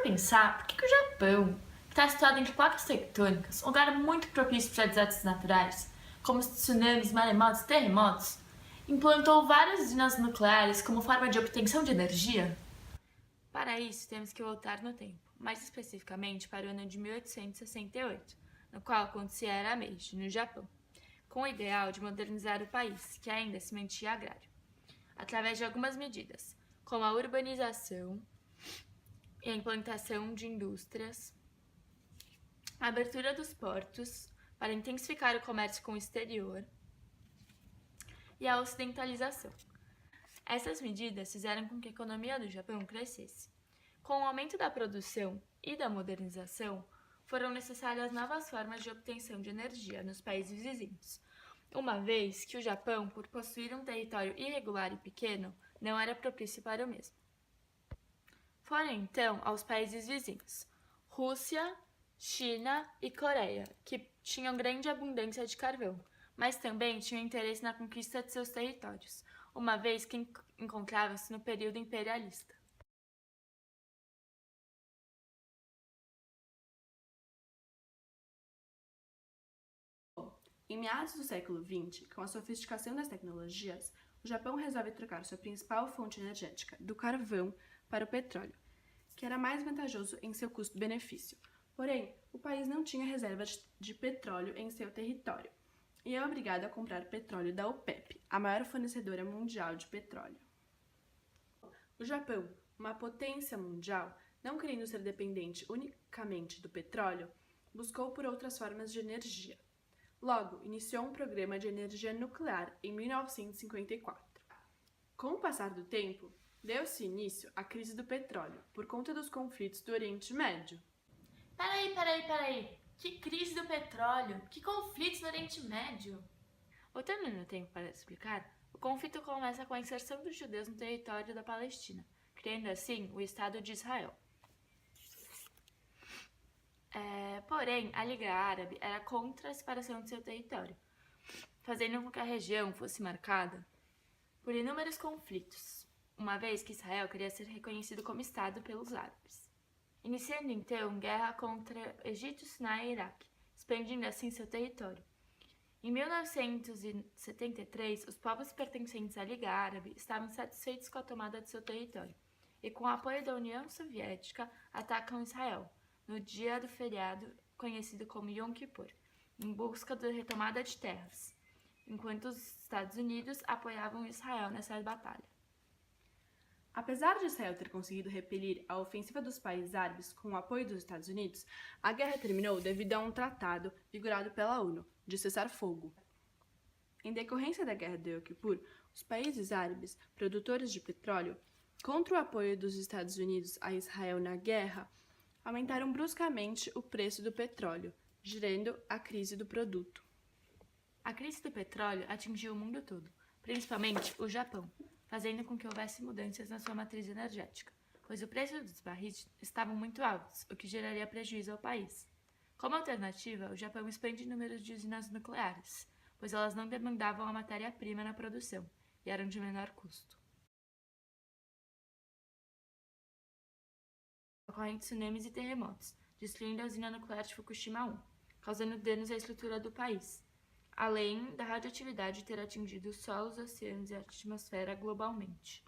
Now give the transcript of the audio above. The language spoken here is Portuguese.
pensar por que o Japão, que está situado entre placas tectônicas, um lugar muito propício para desastres naturais, como tsunamis, maremotos e terremotos, implantou várias usinas nucleares como forma de obtenção de energia? Para isso, temos que voltar no tempo, mais especificamente para o ano de 1868, no qual acontecia a Era Meiji, no Japão, com o ideal de modernizar o país, que ainda se mantinha agrário, através de algumas medidas, como a urbanização e a implantação de indústrias, a abertura dos portos para intensificar o comércio com o exterior e a ocidentalização. Essas medidas fizeram com que a economia do Japão crescesse. Com o aumento da produção e da modernização, foram necessárias novas formas de obtenção de energia nos países vizinhos, uma vez que o Japão, por possuir um território irregular e pequeno, não era propício para o mesmo. Foram então aos países vizinhos, Rússia, China e Coreia, que tinham grande abundância de carvão, mas também tinham interesse na conquista de seus territórios, uma vez que encontravam-se no período imperialista. Em meados do século XX, com a sofisticação das tecnologias, o Japão resolve trocar sua principal fonte energética, do carvão, para o petróleo, que era mais vantajoso em seu custo-benefício. Porém, o país não tinha reservas de petróleo em seu território e é obrigado a comprar petróleo da OPEP, a maior fornecedora mundial de petróleo. O Japão, uma potência mundial, não querendo ser dependente unicamente do petróleo, buscou por outras formas de energia. Logo, iniciou um programa de energia nuclear em 1954. Com o passar do tempo, deu-se início à crise do petróleo por conta dos conflitos do Oriente Médio. Peraí! Que crise do petróleo? Que conflitos no Oriente Médio? Voltando no tempo para explicar, o conflito começa com a inserção dos judeus no território da Palestina, criando assim o Estado de Israel. Porém, a Liga Árabe era contra a separação de seu território, fazendo com que a região fosse marcada por inúmeros conflitos, uma vez que Israel queria ser reconhecido como Estado pelos árabes. Iniciando então guerra contra Egito, Sinai e Iraque, expandindo assim seu território. Em 1973, os povos pertencentes à Liga Árabe estavam satisfeitos com a tomada de seu território e, com o apoio da União Soviética, atacam Israel no dia do feriado conhecido como Yom Kippur, em busca da retomada de terras, enquanto os Estados Unidos apoiavam Israel nessa batalha. Apesar de Israel ter conseguido repelir a ofensiva dos países árabes com o apoio dos Estados Unidos, a guerra terminou devido a um tratado vigorado pela ONU de cessar-fogo. Em decorrência da Guerra de Yom Kippur, os países árabes, produtores de petróleo, contra o apoio dos Estados Unidos a Israel na guerra, aumentaram bruscamente o preço do petróleo, gerando a crise do produto. A crise do petróleo atingiu o mundo todo, principalmente o Japão, fazendo com que houvesse mudanças na sua matriz energética, pois o preço dos barris estavam muito altos, o que geraria prejuízo ao país. Como alternativa, o Japão expande o número de usinas nucleares, pois elas não demandavam a matéria-prima na produção e eram de menor custo. Ocorrem tsunamis e terremotos, destruindo a usina nuclear de Fukushima 1, causando danos à estrutura do país, além da radioatividade ter atingido os solos, oceanos e a atmosfera globalmente.